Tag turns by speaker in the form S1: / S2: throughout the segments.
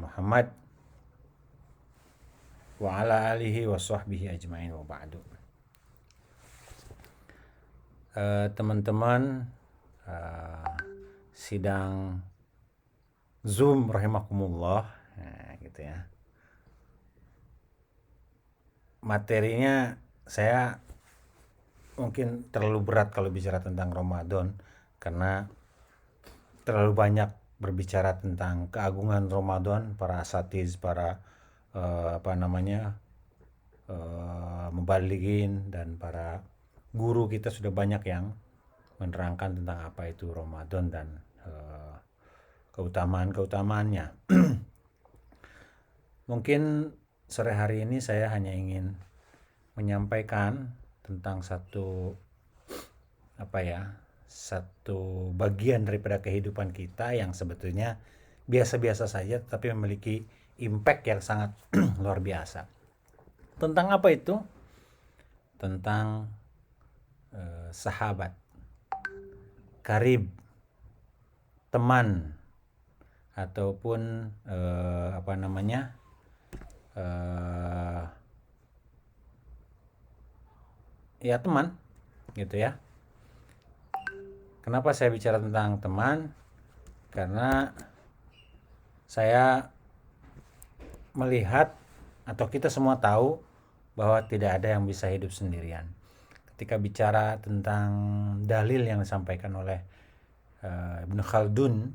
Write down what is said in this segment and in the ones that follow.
S1: Muhammad wa ala alihi wa sahbihi ajma'in wa ba'du. Teman-teman sidang Zoom rahimakumullah, gitu ya. Materinya saya mungkin terlalu berat kalau bicara tentang Ramadan karena terlalu banyak berbicara tentang keagungan Ramadan, para asatiz, para mubalighin dan para guru kita sudah banyak yang menerangkan tentang apa itu Ramadan dan keutamaan-keutamaannya. Mungkin sore hari ini saya hanya ingin menyampaikan tentang satu bagian daripada kehidupan kita yang sebetulnya biasa-biasa saja tapi memiliki impact yang sangat luar biasa. Tentang apa itu? Tentang sahabat, karib, teman, ataupun ya teman, gitu ya. Kenapa saya bicara tentang teman? Karena saya melihat atau kita semua tahu bahwa tidak ada yang bisa hidup sendirian. Ketika bicara tentang dalil yang disampaikan oleh Ibnu Khaldun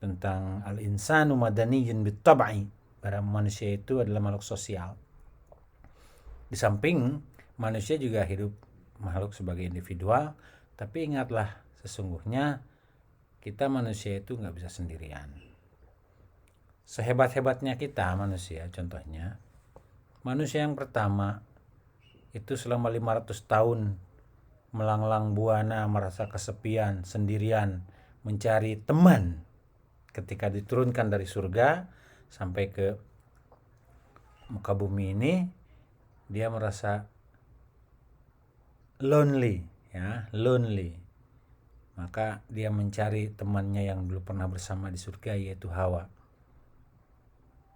S1: tentang al-insanu madaniyyun bit-tab'i, bahwa manusia itu adalah makhluk sosial. Di samping manusia juga hidup makhluk sebagai individual, tapi ingatlah sesungguhnya kita manusia itu nggak bisa sendirian. Sehebat-hebatnya kita manusia, contohnya manusia yang pertama itu selama 500 tahun melanglang buana, merasa kesepian, sendirian, mencari teman. Ketika diturunkan dari surga sampai ke muka bumi ini, dia merasa lonely. Maka dia mencari temannya yang dulu pernah bersama di surga, yaitu Hawa.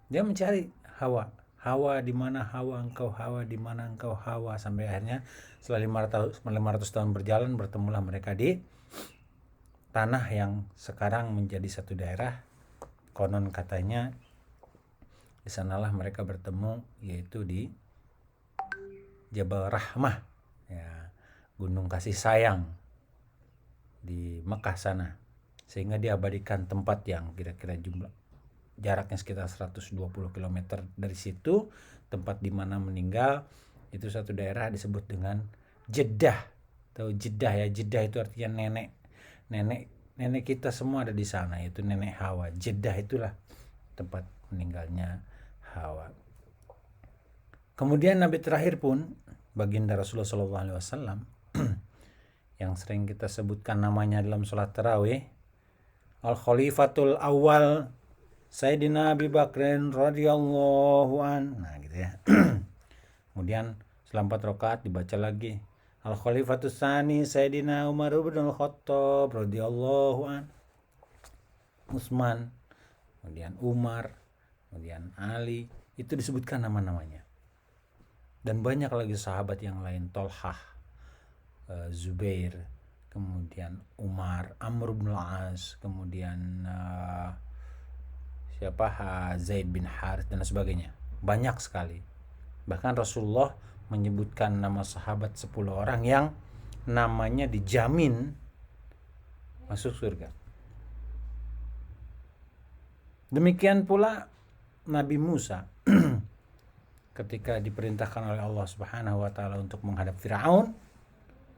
S1: Dia mencari Hawa. Hawa di mana Hawa engkau, Hawa di mana engkau Hawa, sampai akhirnya setelah 500 tahun berjalan bertemulah mereka di tanah yang sekarang menjadi satu daerah. Konon katanya di sanalah mereka bertemu, yaitu di Jabal Rahmah, ya, gunung kasih sayang di Mekah sana, sehingga diabadikan tempat yang kira-kira jaraknya sekitar 120 km dari situ, tempat di mana meninggal. Itu satu daerah disebut dengan Jeddah. Tahu Jeddah ya? Jeddah itu artinya nenek kita semua ada di sana, yaitu nenek Hawa. Jeddah itulah tempat meninggalnya Hawa. Kemudian nabi terakhir pun baginda Rasulullah SAW yang sering kita sebutkan namanya dalam sholat tarawih, Al-Khalifatul Awal Sayyidina Abi Bakrin radhiyallahu an. Nah, gitu ya. Kemudian setelah 4 rakaat dibaca lagi Al-Khalifatus Tsani Sayyidina Umar bin Al-Khattab radhiyallahu an. Utsman, kemudian Umar, kemudian Ali, itu disebutkan nama-namanya. Dan banyak lagi sahabat yang lain, Tolhah, Zubair, kemudian Umar, Amr bin Al-As, kemudian Zaid bin Harith dan sebagainya. Banyak sekali. Bahkan Rasulullah menyebutkan nama sahabat 10 orang yang namanya dijamin masuk surga. Demikian pula Nabi Musa ketika diperintahkan oleh Allah Subhanahu wa taala untuk menghadap Firaun,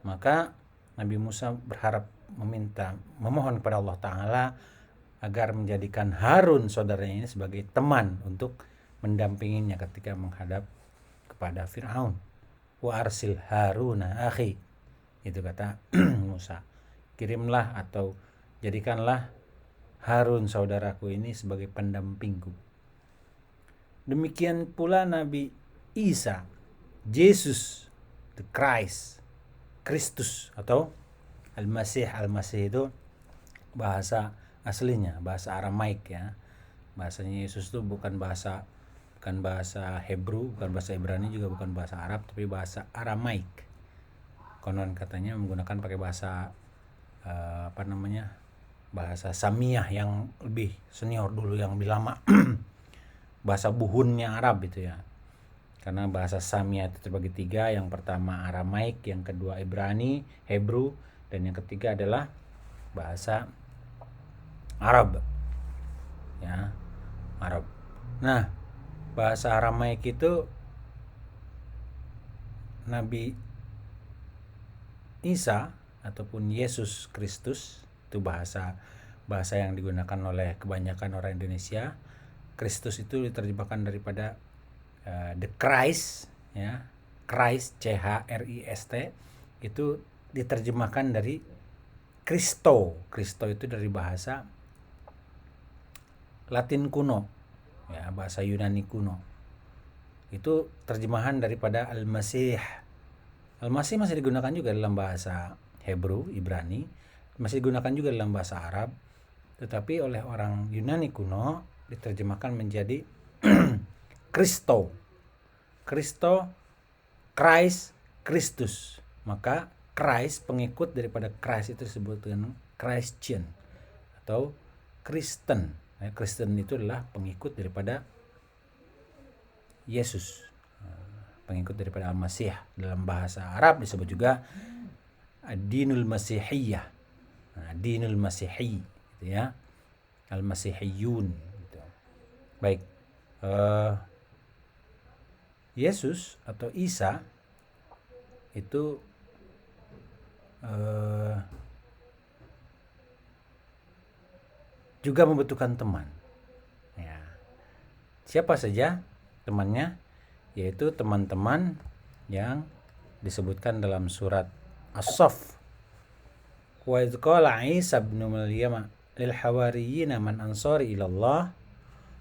S1: maka Nabi Musa memohon kepada Allah taala agar menjadikan Harun saudaranya ini sebagai teman untuk mendampinginya ketika menghadap kepada Firaun. Wa arsil Haruna akhi, itu kata Musa, kirimlah atau jadikanlah Harun saudaraku ini sebagai pendampingku. Demikian pula Nabi Isa, Yesus, the Christ, Kristus atau Al-Masih. Al-Masih itu bahasa aslinya, bahasa Aramaik ya. Bahasanya Yesus itu bukan bahasa Hebrew, bukan bahasa Ibrani, juga bukan bahasa Arab, tapi bahasa Aramaik. Konon katanya menggunakan pakai bahasa bahasa Samiyah yang lebih senior dulu, yang lebih lama. Bahasa buhunnya Arab itu ya. Karena bahasa Samiyah itu terbagi 3, yang pertama Aramaik, yang kedua Ibrani, Hebrew, dan yang ketiga adalah bahasa Arab. Ya, Arab. Nah, bahasa Aramaik itu Nabi Isa ataupun Yesus Kristus, itu bahasa yang digunakan oleh kebanyakan orang Indonesia. Kristus itu diterjemahkan daripada the Christ, ya, Christ, CHRIST, itu diterjemahkan dari Kristo. Kristo itu dari bahasa Latin kuno, ya, bahasa Yunani kuno. Itu terjemahan daripada Al-Masih. Al-Masih masih digunakan juga dalam bahasa Hebrew, Ibrani, masih digunakan juga dalam bahasa Arab, tetapi oleh orang Yunani kuno diterjemahkan menjadi Kristo. Kristo, Christ, Kristus. Maka Christ, pengikut daripada Christ itu disebut dengan Christian atau Kristen. Kristen itu adalah pengikut daripada Yesus, pengikut daripada Al-Masih. Dalam bahasa Arab disebut juga Ad-Dinul Masihiyah, Dinul Masihi, gitu ya, Al-Masihiyun, gitu. Baik, Yesus atau Isa itu juga membutuhkan teman. Ya. Siapa saja temannya? Yaitu teman-teman yang disebutkan dalam surat As-Saff. Wa idh qala Isa ibn Maryam lil hawariyina man ansari ila Allah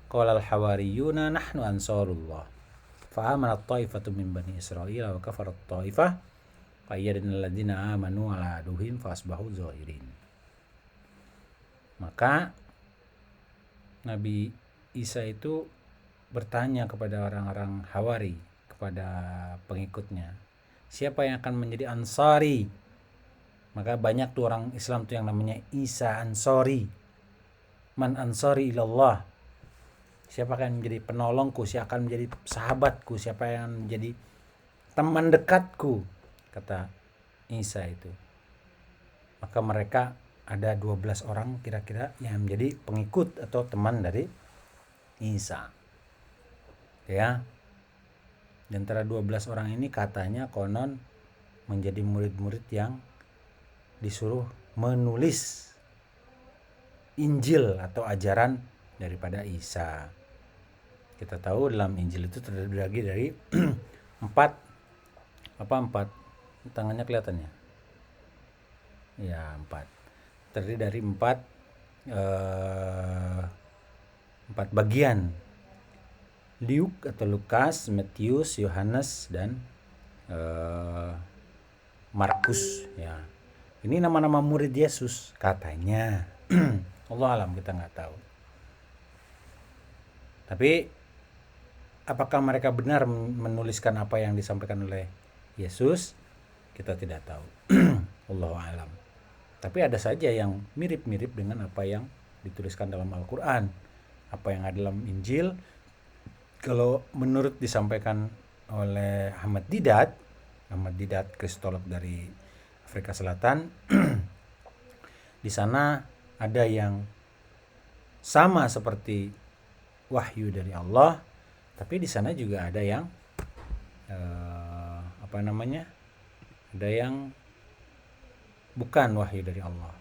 S1: qala al hawariyuna nahnu ansarullah fa amanat ta'ifatun min bani Israil wa kafarat ta'ifah fa ayyadna alladziina amanu ala aduhim fa asbahu zahirin. Maka Nabi Isa itu bertanya kepada orang-orang Hawari, kepada pengikutnya, siapa yang akan menjadi Ansari? Maka banyak tuh orang Islam tuh yang namanya Isa Ansari. Man ansari ilallah, siapa akan menjadi penolongku, siapa akan menjadi sahabatku, siapa yang menjadi teman dekatku, kata Isa itu. Maka mereka ada 12 orang kira-kira yang menjadi pengikut atau teman dari Isa, ya. Di antara 12 orang ini katanya konon menjadi murid-murid yang disuruh menulis Injil atau ajaran daripada Isa. Kita tahu dalam Injil itu terdiri dari 4, tangannya kelihatannya, ya, 4, terdiri dari 4 bagian. Luke atau Lukas, Matius, Yohanes, dan Markus, ya. Ini nama-nama murid Yesus katanya. Allah alam, kita nggak tahu. Tapi apakah mereka benar menuliskan apa yang disampaikan oleh Yesus? Kita tidak tahu. Allah alam. Tapi ada saja yang mirip-mirip dengan apa yang dituliskan dalam Al-Quran, apa yang ada dalam Injil. Kalau menurut disampaikan oleh Ahmad Didat, kristolog dari Afrika Selatan, di sana ada yang sama seperti wahyu dari Allah, tapi di sana juga ada yang ada yang bukan wahyu dari Allah.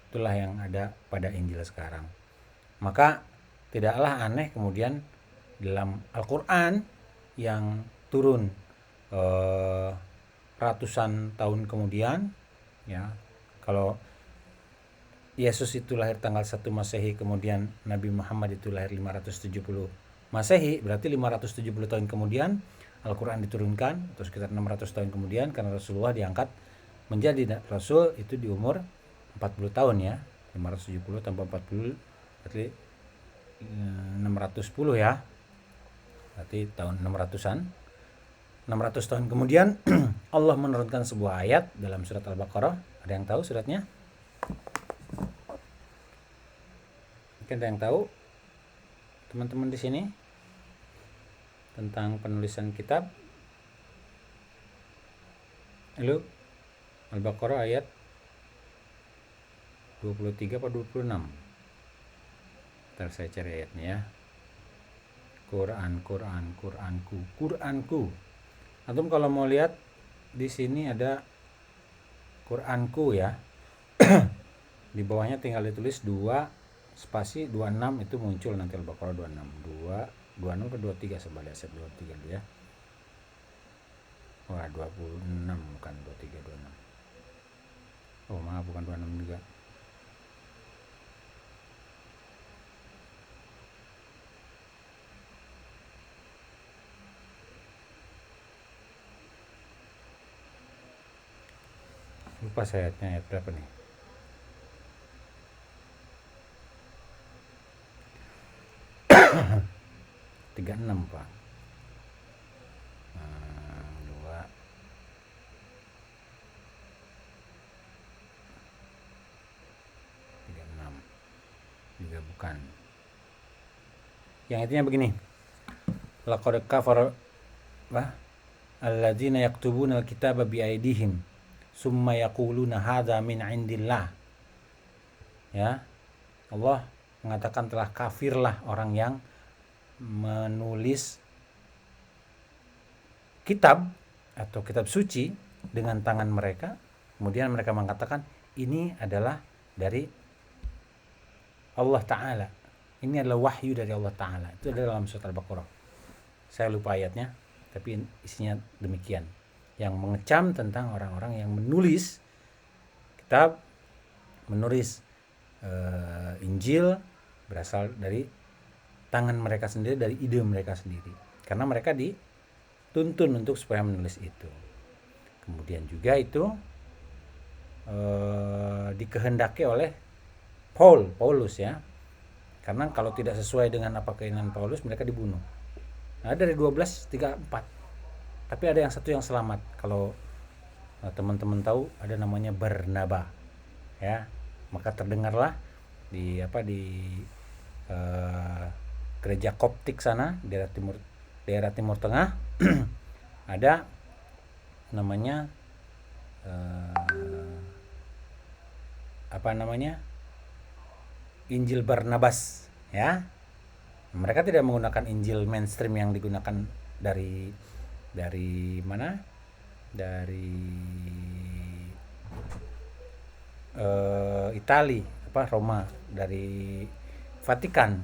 S1: Itulah yang ada pada Injil sekarang. Maka tidaklah aneh kemudian dalam Al-Quran yang turun ratusan tahun kemudian, ya, kalau Yesus itu lahir tanggal 1 Masehi, kemudian Nabi Muhammad itu lahir 570 Masehi, berarti 570 tahun kemudian Al-Quran diturunkan, atau sekitar 600 tahun kemudian, karena Rasulullah diangkat menjadi Rasul itu di umur 40 tahun, ya. 570 tambah 40 berarti 610 ya. Berarti tahun 600-an. 600 tahun kemudian Allah menurunkan sebuah ayat dalam surat Al-Baqarah. Ada yang tahu suratnya? Mungkin ada yang tahu teman-teman di sini tentang penulisan kitab? Halo? Al-Baqarah ayat 23 atau 26? Ntar saya cari ayatnya ya. Quranku. Antum kalau mau lihat di sini ada Quranku ya. Di bawahnya tinggal ditulis 2 spasi 26 itu muncul nanti Al-Baqarah 26. 26 ke 23 coba lihat 23 dulu ya. Wah, 26 bukan 23 26. Oh, maaf bukan 26 juga. Lupa saya ayat berapa nih. Tiga enam Pak. 2 36 juga bukan. Yang intinya begini. Laqad kafara alladzina yaktubuna alkitaba biaidihim summa yaquluna hadza min indillah. Ya. Allah mengatakan telah kafirlah orang yang menulis kitab atau kitab suci dengan tangan mereka, kemudian mereka mengatakan ini adalah dari Allah Ta'ala, ini adalah wahyu dari Allah Ta'ala. Itu ada dalam surat Al-Baqarah, saya lupa ayatnya tapi isinya demikian, yang mengecam tentang orang-orang yang menulis kitab, menulis Injil berasal dari tangan mereka sendiri, dari ide mereka sendiri, karena mereka dituntun untuk supaya menulis itu. Kemudian juga itu dikehendaki oleh Paulus ya, karena kalau tidak sesuai dengan apa keinginan Paulus mereka dibunuh. Nah, dari 1234, tapi ada yang satu yang selamat. Kalau teman-teman tahu ada namanya Barnaba ya, maka terdengarlah di gereja Koptik sana daerah timur tengah ada namanya Injil Barnabas ya. Mereka tidak menggunakan Injil mainstream yang digunakan dari mana? Dari Itali, Roma, dari Vatikan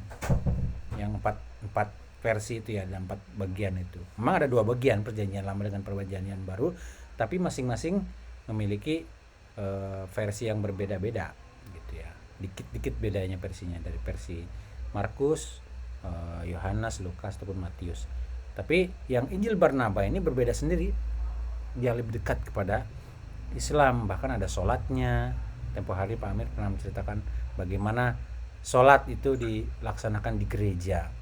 S1: yang empat versi itu ya, ada 4 bagian itu. Memang ada 2 bagian, perjanjian lama dengan perjanjian baru, tapi masing-masing memiliki versi yang berbeda-beda gitu ya. Dikit-dikit bedanya versinya, dari versi Markus, Yohanes, Lukas ataupun Matius. Tapi yang Injil Barnaba ini berbeda sendiri. Dia lebih dekat kepada Islam, bahkan ada sholatnya. Tempo hari Pak Amir pernah menceritakan bagaimana sholat itu dilaksanakan di gereja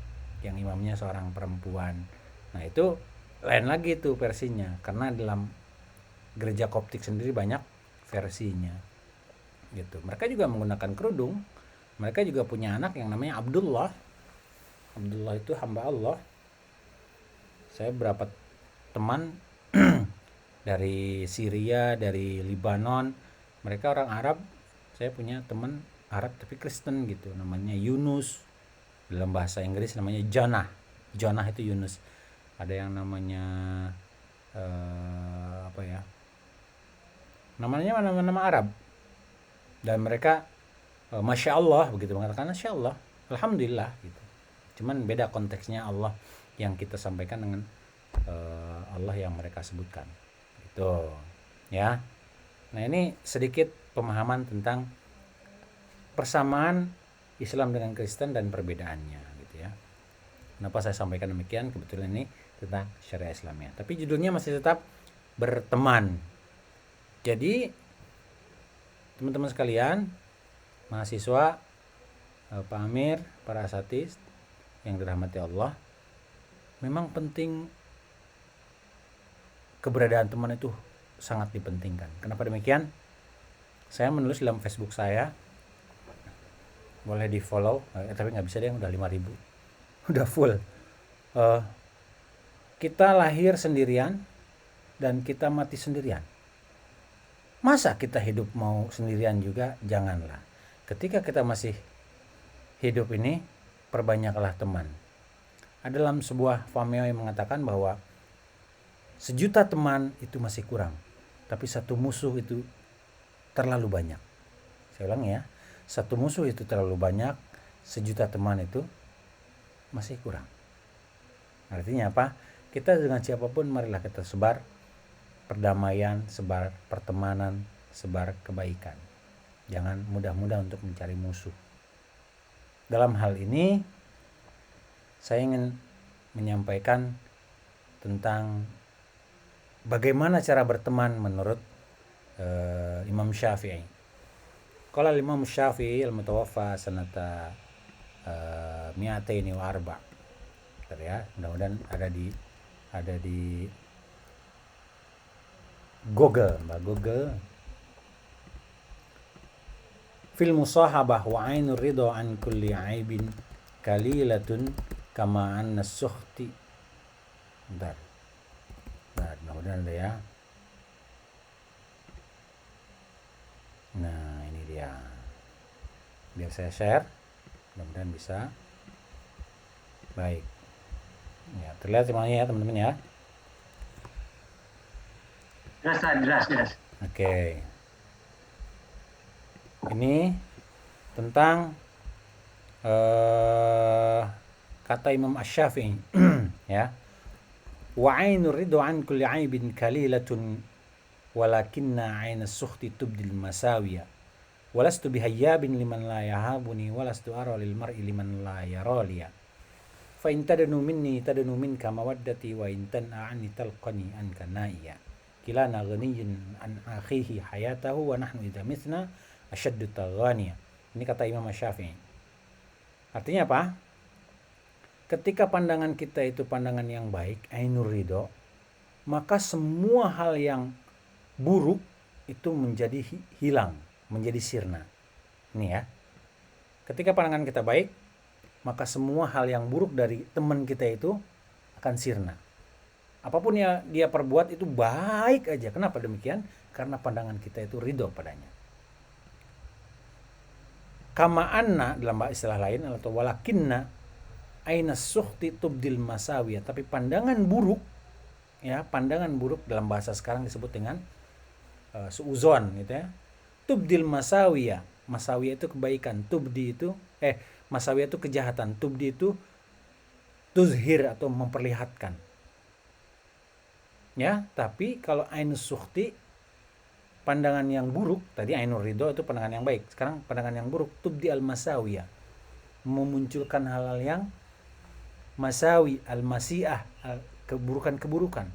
S1: yang imamnya seorang perempuan. Nah itu lain lagi tuh versinya, karena dalam gereja Koptik sendiri banyak versinya gitu. Mereka juga menggunakan kerudung. Mereka juga punya anak yang namanya Abdullah itu hamba Allah. Saya berapa teman dari Syria, dari Libanon, mereka orang Arab. Saya punya teman Arab tapi Kristen gitu, namanya Yunus. Dalam bahasa Inggris namanya Jonah itu Yunus. Ada yang namanya namanya nama Arab, dan mereka Masya Allah begitu, mengatakan Masya Allah, Alhamdulillah gitu. Cuman beda konteksnya Allah yang kita sampaikan dengan Allah yang mereka sebutkan gitu ya. Nah ini sedikit pemahaman tentang persamaan Islam dengan Kristen dan perbedaannya gitu ya. Kenapa saya sampaikan demikian? Kebetulan ini tentang syariah Islamnya, tapi judulnya masih tetap berteman. Jadi teman-teman sekalian, mahasiswa, Pak Amir, para asatidz, yang dirahmati Allah, memang penting keberadaan teman itu sangat dipentingkan. Kenapa demikian? Saya menulis dalam Facebook saya, boleh di follow, tapi nggak bisa deh, udah 5.000, udah full. Kita lahir sendirian dan kita mati sendirian. Masa kita hidup mau sendirian juga? Janganlah. Ketika kita masih hidup ini, perbanyaklah teman. Ada dalam sebuah fameo yang mengatakan bahwa 1.000.000 teman itu masih kurang, tapi 1 musuh itu terlalu banyak. Saya ulang ya, 1 musuh itu terlalu banyak, 1.000.000 teman itu masih kurang. Artinya apa? Kita dengan siapapun marilah kita sebar perdamaian, sebar pertemanan, sebar kebaikan. Jangan mudah-mudah untuk mencari musuh. Dalam hal ini saya ingin menyampaikan tentang bagaimana cara berteman menurut Imam Syafi'i. Qala Imam Syafi'i al-mutawaffa sanata 204. Ya, mudah-mudahan ada di Google, Mbak Google. Fil musahabah wa ainur ridha an kulli aibin kalilatun kama anna sukhti. Bentar, mudah-mudahan ada ya. Nah, ini dia. Biar saya share, mudah-mudahan bisa. Baik. Ya, terlihat semuanya ya, teman-teman ya.
S2: Jelas.
S1: Oke. Ini tentang kata Imam Asy-Syafi'i ya. Wa 'ainur ridha 'an kulli 'aibin kalilatun walakinna 'ainas sukhti tubdil masawiya. Walastu bihayyabin liman la yahabuni walastu ara lil mar'i liman la yaraliya. Fa in tadnu minni tadnu minka mawaddati wa in tan'a 'anni talqani anka naiya. Kilana ghaniyun an akhihi hayatahu wa nahnu idza mithna asyaddu taghaniya. Ini kata Imam Syafi'i. Artinya apa? Ketika pandangan kita itu pandangan yang baik, ainur ridho, maka semua hal yang buruk itu menjadi hilang, menjadi sirna. Ini ya. Ketika pandangan kita baik, maka semua hal yang buruk dari teman kita itu akan sirna. Apapun yang dia perbuat itu baik aja. Kenapa demikian? Karena pandangan kita itu ridho padanya. Kama anna dalam istilah lain atau walakinna ainas sukhti tubdil masawiyah. Tapi pandangan buruk, ya, pandangan buruk dalam bahasa sekarang disebut dengan suuzon gitu ya. Tubdil masawiyah. Masawiyah itu kebaikan, tubdi itu masawiyah itu kejahatan, tubdi itu tuzhir atau memperlihatkan. Ya, tapi kalau ainus sukhti, pandangan yang buruk, tadi ainur ridho itu pandangan yang baik. Sekarang pandangan yang buruk, tubdi al-masawiyah, memunculkan hal-hal yang masawi, al-masiah, keburukan-keburukan.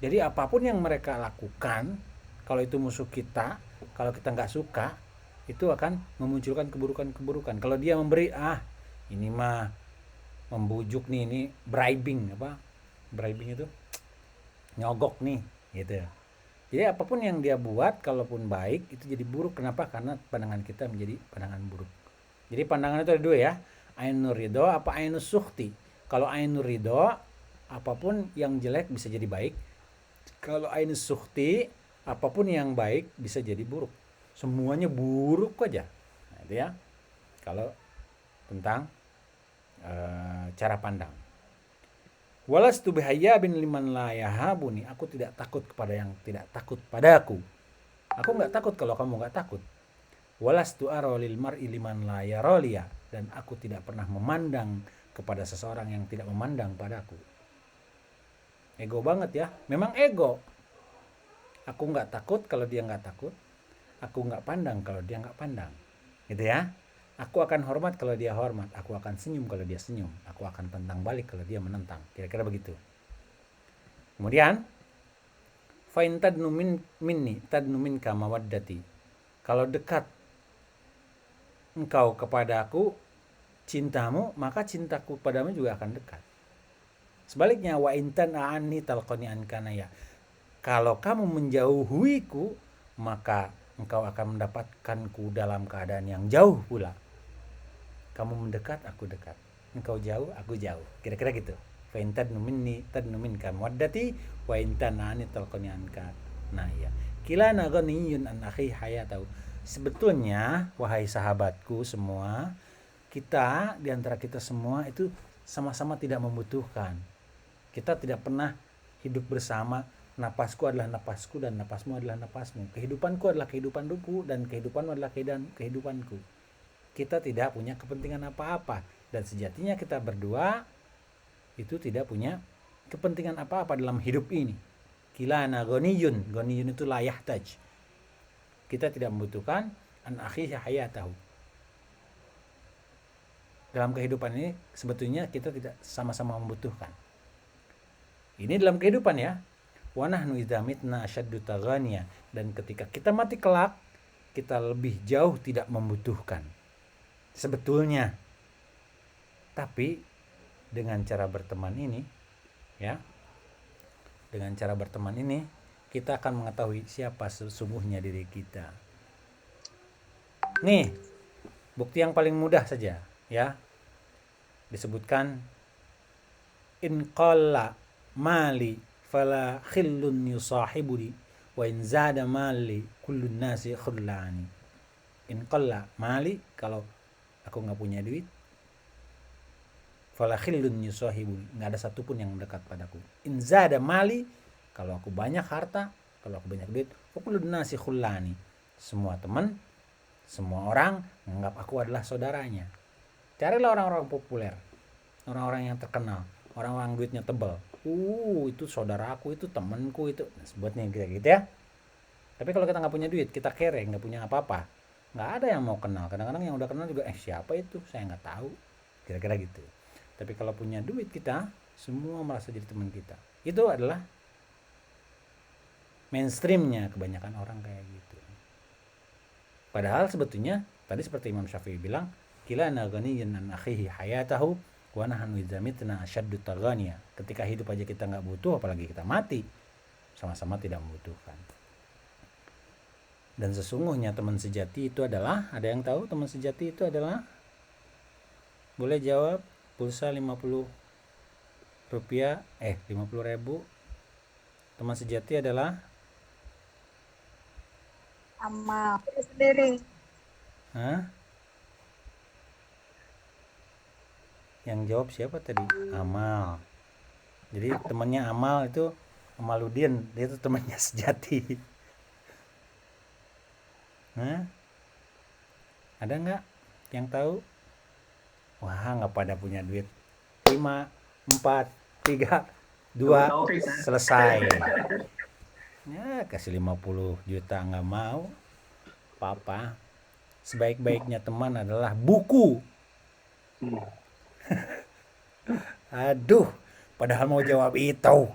S1: Jadi apapun yang mereka lakukan, kalau itu musuh kita, kalau kita nggak suka, itu akan memunculkan keburukan-keburukan. Kalau dia memberi, ini mah membujuk nih, ini bribing apa? Bribing itu nyogok nih, gitu. Jadi apapun yang dia buat, kalaupun baik, itu jadi buruk. Kenapa? Karena pandangan kita menjadi pandangan buruk. Jadi pandangan itu ada 2 ya. Ainur ridho apa ainus sukhti. Kalau ainur ridho, apapun yang jelek bisa jadi baik. Kalau ainus sukhti, apapun yang baik bisa jadi buruk. Semuanya buruk aja. Nah, itu ya. Kalau tentang cara pandang. Walastu bihayyabin liman la yahabuni. Aku tidak takut kepada yang tidak takut padaku. Aku enggak takut kalau kamu enggak takut. Walastu ara lil mar'i liman la yaraliya. Dan aku tidak pernah memandang kepada seseorang yang tidak memandang padaku. Ego banget ya. Memang ego. Aku enggak takut kalau dia enggak takut. Aku enggak pandang kalau dia enggak pandang. Gitu ya. Aku akan hormat kalau dia hormat. Aku akan senyum kalau dia senyum. Aku akan tentang balik kalau dia menentang. Kira-kira begitu. Kemudian, fa'in tadnu minni tadnu minka mawaddati. Kalau dekat engkau kepada aku, cintamu, maka cintaku padamu juga akan dekat. Sebaliknya, wa intan anni talqani ankanaya. Kalau kamu menjauhiku, maka engkau akan mendapatkanku dalam keadaan yang jauh pula. Kamu mendekat, aku dekat. Engkau jauh, aku jauh. Kira-kira gitu. Fa in tadnu minni tadnu minka mawaddati wa in tanani talqani anka. Nah ya. Kilana ghaniyun an akhi hayatahu. Sebetulnya wahai sahabatku semua, kita di antara kita semua itu sama-sama tidak membutuhkan. Kita tidak pernah hidup bersama. Napasku adalah napasku dan napasmu adalah napasmu. Kehidupanku adalah kehidupanku dan kehidupanmu adalah kehidupanku. Kita tidak punya kepentingan apa-apa, dan sejatinya kita berdua itu tidak punya kepentingan apa-apa dalam hidup ini. Kilana ghaniyun itu la yahtaj. Kita tidak membutuhkan an akhi hayatahu. Dalam kehidupan ini sebetulnya kita tidak sama-sama membutuhkan. Ini dalam kehidupan ya. Wa nahnu idza mitna ashaddu taghaniya, dan ketika kita mati kelak kita lebih jauh tidak membutuhkan sebetulnya. Tapi dengan cara berteman ini ya, dengan cara berteman ini kita akan mengetahui siapa sesungguhnya diri kita. Nih, bukti yang paling mudah saja ya. Disebutkan in qalla mali fala khillun yusahibuni wa in zada mali kullun nasi khullani. In qalla mali, kalau aku nggak punya duit, fala khillun yusahibuni, nggak ada satupun yang mendekat padaku. In zada mali, kalau aku banyak harta, kalau aku banyak duit, kullun nasi khullani, semua teman, semua orang menganggap aku adalah saudaranya. Carilah orang-orang populer, orang-orang yang terkenal, orang-orang duitnya tebal. Itu saudaraku, itu temanku, itu sebutnya gitu ya. Tapi kalau kita nggak punya duit, kita kere, nggak punya apa-apa, nggak ada yang mau kenal. Kadang-kadang yang udah kenal juga siapa itu, saya nggak tahu, kira-kira gitu. Tapi kalau punya duit, kita semua merasa jadi teman kita. Itu adalah mainstreamnya kebanyakan orang kayak gitu. Padahal sebetulnya tadi seperti Imam Syafi'i bilang, kilana ghaniyun an akhihi hayatahu wa nahnu idza mitna ashaddu taghaniya. Ketika hidup aja kita nggak butuh, apalagi kita mati, sama-sama tidak membutuhkan. Dan sesungguhnya teman sejati itu adalah, ada yang tahu teman sejati itu adalah? Boleh jawab. Pulsa 50 rupiah, 50.000. Teman sejati adalah
S3: Amal sendiri.
S1: Hah? Yang jawab siapa tadi? Amal. Jadi temannya Amal itu Amaluddin, dia itu temannya sejati. Hah? Ada nggak yang tahu? Wah, nggak pada punya duit. 5, 4, 3, 2, selesai. Ya, kasih 50 juta nggak mau. Papa, sebaik-baiknya teman adalah buku. Aduh, padahal mau jawab itu.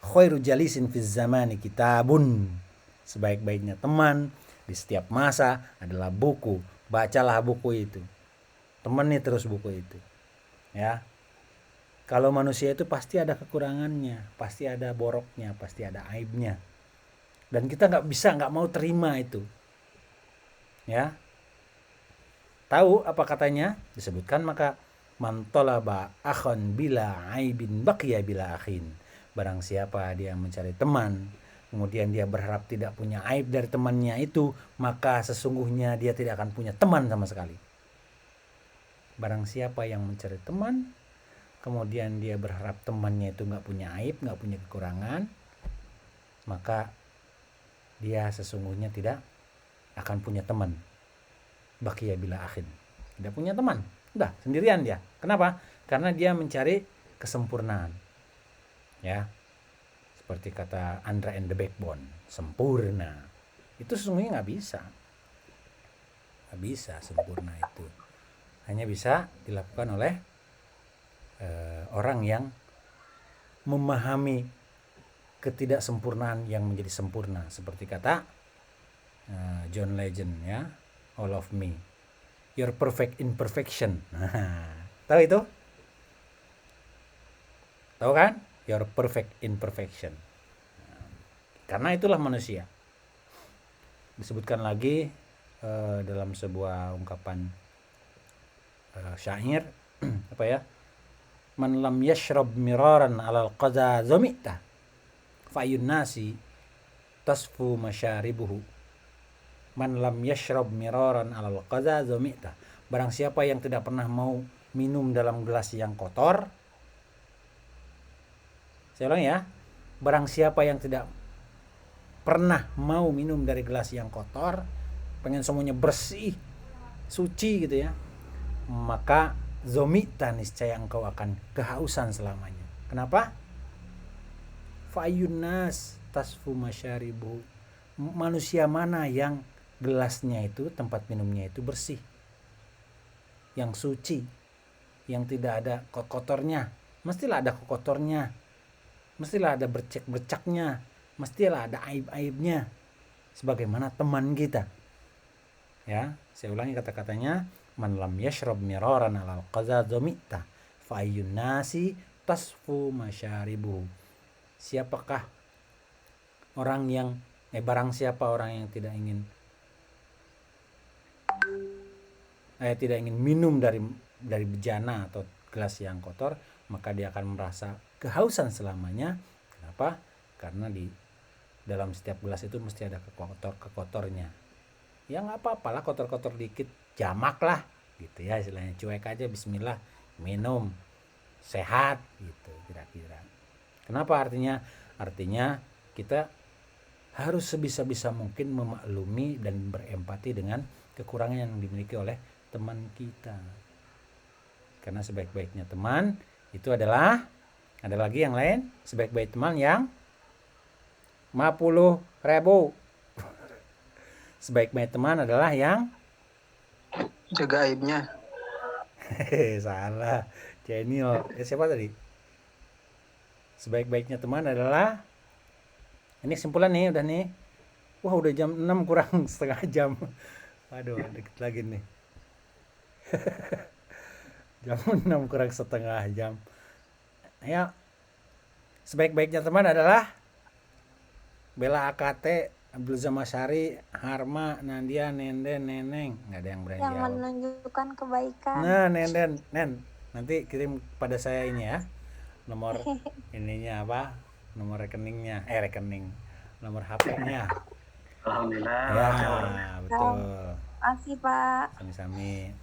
S1: Khairu jalisin fiz zamani kitabun. Sebaik-baiknya teman di setiap masa adalah buku. Bacalah buku itu. Temani terus buku itu. Ya. Kalau manusia itu pasti ada kekurangannya, pasti ada boroknya, pasti ada aibnya. Dan kita nggak mau terima itu. Ya. Tahu apa katanya? Disebutkan, maka man talaba akhan bila aibin baqiya bila akhin. Barang siapa dia mencari teman, kemudian dia berharap tidak punya aib dari temannya itu, maka sesungguhnya dia tidak akan punya teman sama sekali. Barang siapa yang mencari teman, kemudian dia berharap temannya itu nggak punya aib, nggak punya kekurangan, maka dia sesungguhnya tidak akan punya teman. Baqiya bila akhin, tidak punya teman, udah sendirian dia. Kenapa? Karena dia mencari kesempurnaan. Ya, seperti kata Andra and the Backbone, sempurna. Itu sesungguhnya nggak bisa sempurna itu. Hanya bisa dilakukan oleh orang yang memahami ketidaksempurnaan yang menjadi sempurna, seperti kata John Legend ya, All of Me. your perfect imperfection. Tahu itu? Tahu kan? Your perfect imperfection. Karena itulah manusia. Disebutkan lagi dalam sebuah ungkapan syair apa ya? Man lam yashrab miraran 'alal qaza zamita fa'yun nasi tasfu masyaribuhu. Man lam yashrab miraran 'alal qaza zamita. Barang siapa yang tidak pernah mau minum dalam gelas yang kotor. Saya ulang ya. Barang siapa yang tidak pernah mau minum dari gelas yang kotor, pengen semuanya bersih, suci gitu ya, maka zomita niscaya engkau akan kehausan selamanya. Kenapa? Fayunas tasfu masyaribu. Manusia mana yang gelasnya itu, tempat minumnya itu bersih, yang suci, yang tidak ada kotornya. Mestilah ada kotornya, mestilah ada bercak-bercaknya, mestilah ada aib-aibnya, sebagaimana teman kita. Ya, saya ulangi kata-katanya. Man lam yashrab miraran 'alal qaza zamita fa ayyun nasi tasfu masyaribu. Siapakah orang yang barang siapa orang yang tidak ingin minum dari bejana atau gelas yang kotor, maka dia akan merasa kehausan selamanya. Kenapa? Karena di dalam setiap gelas itu mesti ada kekotornya. Ya nggak apa-apa lah, kotor-kotor dikit, jamak lah gitu ya istilahnya, cuek aja, bismillah, minum, sehat gitu kira-kira. Kenapa? Artinya kita harus sebisa-bisa mungkin memaklumi dan berempati dengan kekurangan yang dimiliki oleh teman kita. Karena sebaik-baiknya teman itu adalah, ada lagi yang lain, sebaik-baik teman yang 50.000. Sebaik-baik teman adalah yang
S4: jaga aibnya.
S1: Salah. Jenil. Siapa tadi? Sebaik-baiknya teman adalah, ini simpulan nih udah nih. Wah, udah jam 6 kurang setengah jam. Waduh, dikit lagi nih. Jam 6 kurang setengah jam. Ya. Sebaik-baiknya teman adalah Bella AKT, Abdul Zamasari, Harma, Nadia, Nenden, Neneng. Nggak ada yang berani
S3: Yang
S1: jawab.
S3: menunjukkan kebaikan.
S1: Nah, Nenden, nanti kirim pada saya ini ya, nomor ininya apa, nomor rekeningnya, nomor HP-nya.
S2: Alhamdulillah.
S1: Ya, betul.
S3: Makasih Pak.
S1: Sami-sami.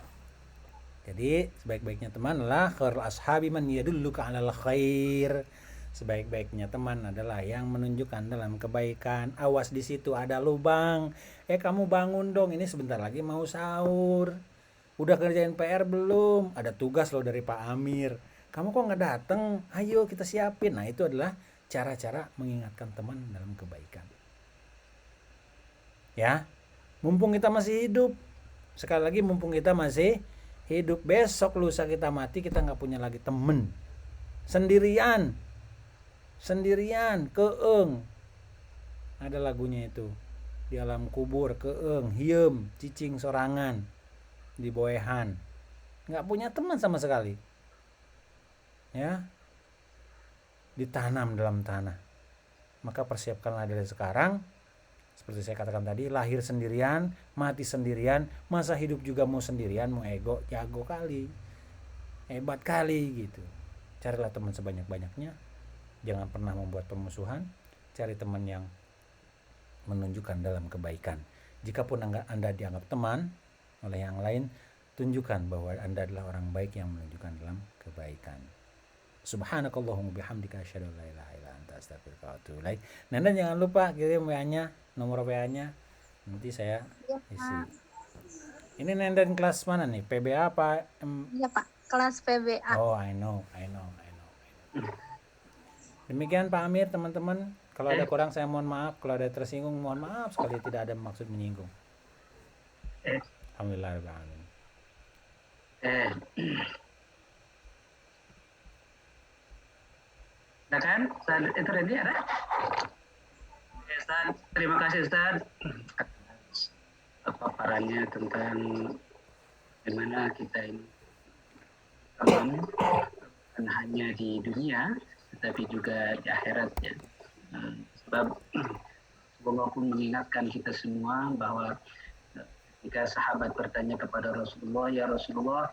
S1: Jadi sebaik-baiknya teman adalah khairul ashabi man yadulluka 'alal khair. Sebaik-baiknya teman adalah yang menunjukkan dalam kebaikan. Awas, di situ ada lubang. Kamu bangun dong, ini sebentar lagi mau sahur. Udah kerjain PR belum? Ada tugas loh dari Pak Amir. Kamu kok nggak datang? Ayo kita siapin. Nah, itu adalah cara-cara mengingatkan teman dalam kebaikan. Ya, mumpung kita masih hidup. Sekali lagi, mumpung kita masih hidup. Besok lusa kita mati, kita nggak punya lagi temen. Sendirian, keeng. Ada lagunya itu. Di alam kubur, keeng, hiem, cicing sorangan, di boehan. Nggak punya teman sama sekali. Ya, ditanam dalam tanah. Maka persiapkanlah dari sekarang. Seperti saya katakan tadi, lahir sendirian, mati sendirian, masa hidup juga mau sendirian, mau ego, jago kali, hebat kali gitu. Carilah teman sebanyak-banyaknya. Jangan pernah membuat permusuhan. Cari teman yang menunjukkan dalam kebaikan. Jikapun Anda dianggap teman oleh yang lain, tunjukkan bahwa Anda adalah orang baik yang menunjukkan dalam kebaikan. Subhanakallahumma bihamdika asyhadu an la ilaha illa anta astaghfiruka wa atubu ilaik. Nanda jangan lupa kirim WA-nya, nomor WA-nya. Nanti saya isi. Ini Nenden kelas mana nih? PBA apa?
S3: Iya Pak, kelas PBA.
S1: Oh, I know. Demikian Pak Amir, teman-teman. Kalau ada kurang saya mohon maaf. Kalau ada tersinggung mohon maaf sekali, tidak ada maksud menyinggung. Alhamdulillahirrahmanirrahim.
S2: Nah kan, itu tadi ada. Ustaz, terima kasih Ustaz. Paparannya tentang bagaimana kita ini aman, bukan hanya di dunia, tetapi juga di akhirat ya. Sebab Allah pun mengingatkan kita semua bahwa ketika sahabat bertanya kepada Rasulullah, ya Rasulullah,